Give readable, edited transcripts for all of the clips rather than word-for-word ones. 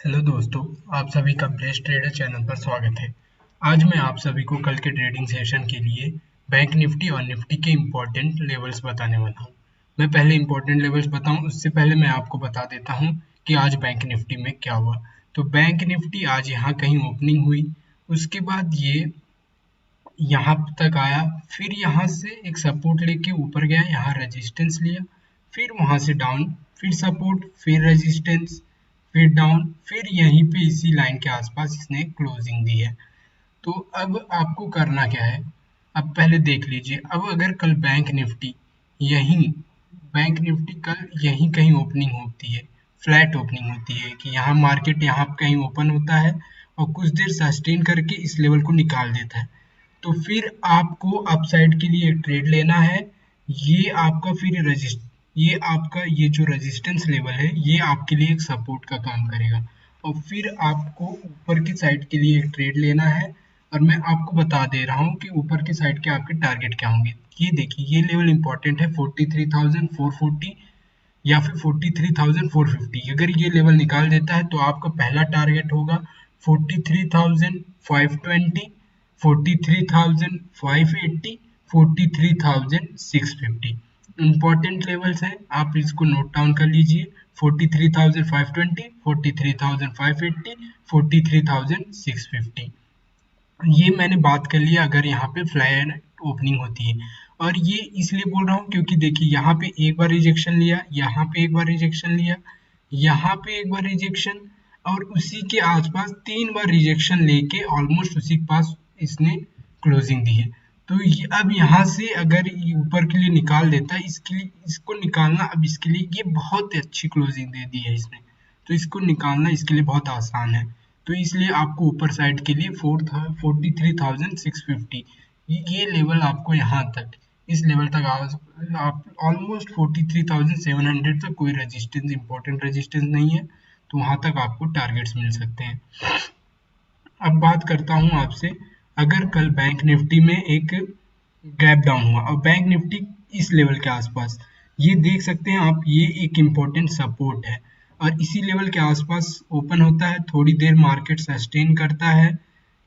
Hello दोस्तों, आप सभी का ब्लेस ट्रेडर चैनल पर स्वागत है। आज मैं आप सभी को कल के ट्रेडिंग सेशन के लिए बैंक निफ्टी और निफ्टी के इम्पोर्टेंट लेवल्स बताने वाला हूं। मैं पहले इम्पोर्टेंट लेवल्स बताऊं उससे पहले मैं आपको बता देता हूं कि आज बैंक निफ्टी में क्या हुआ। तो बैंक निफ्टी आज यहाँ कहीं ओपनिंग हुई, उसके बाद ये यहाँ तक आया, फिर यहाँ से एक सपोर्ट लेके ऊपर गया, यहाँ रेजिस्टेंस लिया, फिर वहां से डाउन, फिर सपोर्ट, फिर रेजिस्टेंस, फिर डाउन, फिर यहीं पे इसी लाइन के आसपास इसने क्लोजिंग दी है। तो अब आपको करना क्या है, अब पहले देख लीजिए। अब अगर कल यहीं बैंक निफ्टी कल यहीं कहीं ओपनिंग होती है, फ्लैट ओपनिंग होती है कि यहाँ मार्केट यहाँ कहीं ओपन होता है और कुछ देर सस्टेन करके इस लेवल को निकाल देता है, तो फिर आपको अपसाइड के लिए एक ट्रेड लेना है। ये आपका फिर रजिस्ट ये आपका ये जो रेजिस्टेंस लेवल है ये आपके लिए एक सपोर्ट का काम करेगा, और फिर आपको ऊपर की साइड के लिए एक ट्रेड लेना है। और मैं आपको बता दे रहा हूँ कि ऊपर की साइड के आपके टारगेट क्या होंगे। ये देखिए, ये लेवल इंपॉर्टेंट है 43,440 या फिर 43,450। अगर ये लेवल निकाल देता है तो आपका पहला टारगेट होगा 43,520, 43,580, 43,650। इंपॉर्टेंट लेवल्स हैं, आप इसको नोट डाउन कर लीजिए। 43,520, 43,580, 43,650। ये मैंने बात कर लिया अगर यहाँ पे फ्लैट ओपनिंग होती है। और ये इसलिए बोल रहा हूँ क्योंकि देखिए, यहाँ पे एक बार रिजेक्शन लिया, यहाँ पे एक बार रिजेक्शन लिया, यहाँ पे एक बार रिजेक्शन, और उसी के आसपास तीन बार रिजेक्शन लेके ऑलमोस्ट उसी के पास इसने क्लोजिंग दी है। तो ये अब यहाँ से अगर ये ऊपर के लिए निकाल देता है, इसके लिए इसको निकालना, अब इसके लिए ये बहुत अच्छी क्लोजिंग दे दी है इसने, तो इसको निकालना इसके लिए बहुत आसान है। तो इसलिए आपको ऊपर साइड के लिए 43,650 ये लेवल आपको यहाँ तक, इस लेवल तक आप ऑलमोस्ट 43,700 तक कोई रेजिस्टेंस, इंपॉर्टेंट रेजिस्टेंस नहीं है, तो वहां तक आपको टारगेट्स मिल सकते हैं। अब बात करता हूं आपसे, अगर कल बैंक निफ्टी में एक गैप डाउन हुआ और बैंक निफ्टी इस लेवल के आसपास, ये देख सकते हैं आप, ये एक इम्पोर्टेंट सपोर्ट है और इसी लेवल के आसपास ओपन होता है, थोड़ी देर मार्केट सस्टेन करता है,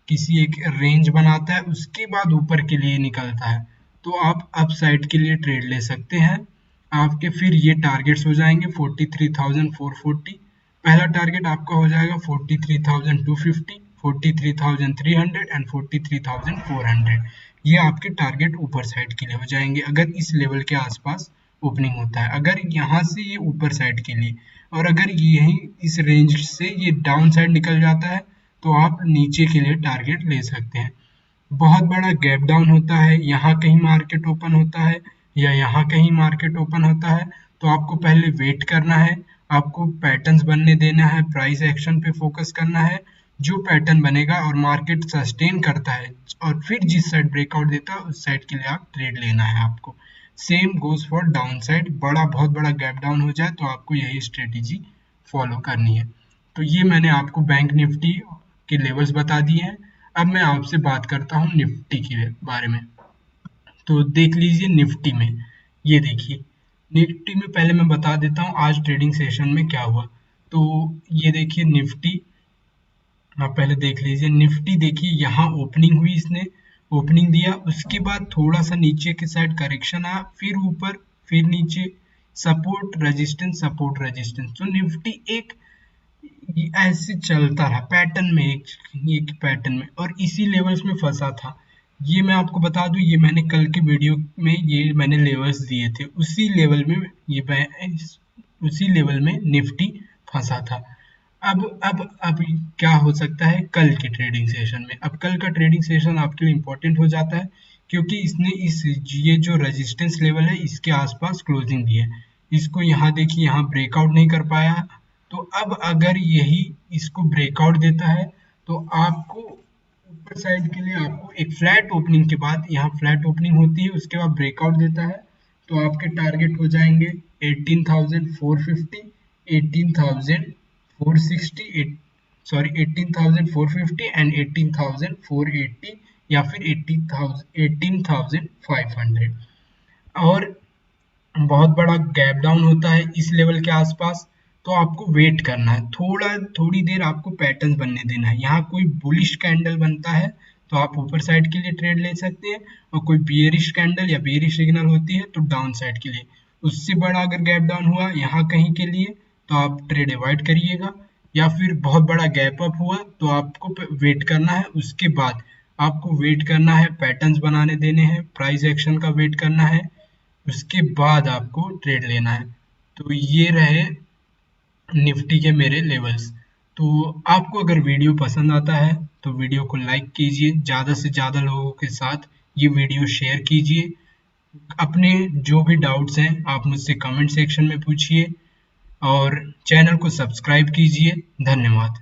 किसी एक रेंज बनाता है, उसके बाद ऊपर के लिए निकलता है, तो आप अप साइड के लिए ट्रेड ले सकते हैं। आपके फिर ये टारगेट्स हो जाएंगे 43,440। पहला टारगेट आपका हो जाएगा 43,250, 43,300 एंड 43,400। ये आपके टारगेट ऊपर साइड के लिए हो जाएंगे अगर इस लेवल के आसपास ओपनिंग होता है। अगर यहाँ से ये ऊपर साइड के लिए, और अगर यही इस रेंज से ये डाउन साइड निकल जाता है, तो आप नीचे के लिए टारगेट ले सकते हैं। बहुत बड़ा गैप डाउन होता है, यहाँ कहीं मार्केट ओपन होता है या यहाँ कहीं मार्केट ओपन होता है, तो आपको पहले वेट करना है, आपको पैटर्न्स बनने देना है, प्राइस एक्शन पे फोकस करना है। जो पैटर्न बनेगा और मार्केट सस्टेन करता है और फिर जिस साइड ब्रेकआउट देता है उस साइड के लिए आप ट्रेड लेना है आपको। Same goes for down side, बहुत बड़ा गैप डाउन हो जाए तो आपको यही स्ट्रेटेजी फॉलो करनी है। तो ये मैंने आपको बैंक निफ्टी के लेवल्स बता दिए हैं। अब मैं आपसे बात करता हूँ निफ्टी के बारे में। तो देख लीजिए निफ्टी में, ये देखिए, निफ्टी में पहले मैं बता देता हूँ आज ट्रेडिंग सेशन में क्या हुआ। तो ये देखिए निफ्टी, आप पहले देख लीजिए निफ्टी, देखिए यहाँ ओपनिंग हुई, इसने ओपनिंग दिया, उसके बाद थोड़ा सा नीचे के साइड करेक्शन आया, फिर ऊपर, फिर नीचे, सपोर्ट रेजिस्टेंस, सपोर्ट रेजिस्टेंस। तो निफ्टी एक ऐसे चलता रहा पैटर्न में, एक पैटर्न में, और इसी लेवल्स में फंसा था। ये मैं आपको बता दूं, ये मैंने कल के वीडियो में ये मैंने लेवल्स दिए थे, उसी लेवल में उसी लेवल में निफ्टी फंसा था। अब क्या हो सकता है कल के ट्रेडिंग सेशन में। अब कल का ट्रेडिंग सेशन आपके लिए इम्पोर्टेंट हो जाता है क्योंकि इसने ये जो रेजिस्टेंस लेवल है इसके आसपास क्लोजिंग दी है। इसको यहाँ देखिए, यहाँ ब्रेकआउट नहीं कर पाया, तो अब अगर यही इसको ब्रेकआउट देता है तो आपको ऊपर साइड के लिए आपको एक फ्लैट ओपनिंग के बाद, यहाँ फ्लैट ओपनिंग होती है उसके बाद ब्रेकआउट देता है, तो आपके टारगेट हो जाएंगे 18,450, 18,460, सॉरी 18,450 एंड 18,480 या फिर 18,500। और बहुत बड़ा गैप डाउन होता है इस लेवल के आसपास, तो आपको वेट करना है, थोड़ी देर आपको पैटर्न बनने देना है। यहाँ कोई बुलिश कैंडल बनता है तो आप ऊपर साइड के लिए ट्रेड ले सकते हैं, और कोई बियरिश कैंडल या बेयरिश सिग्नल होती है तो डाउन साइड के लिए। उससे बड़ा अगर गैप डाउन हुआ यहाँ कहीं के लिए तो आप ट्रेड अवॉइड करिएगा, या फिर बहुत बड़ा गैप अप हुआ तो आपको वेट करना है। उसके बाद आपको वेट करना है, पैटर्न्स बनाने देने हैं, प्राइस एक्शन का वेट करना है, उसके बाद आपको ट्रेड लेना है। तो ये रहे निफ्टी के मेरे लेवल्स। तो आपको अगर वीडियो पसंद आता है तो वीडियो को लाइक कीजिए, ज़्यादा से ज़्यादा लोगों के साथ ये वीडियो शेयर कीजिए। अपने जो भी डाउट्स हैं आप मुझसे कमेंट सेक्शन में पूछिए, और चैनल को सब्सक्राइब कीजिए। धन्यवाद।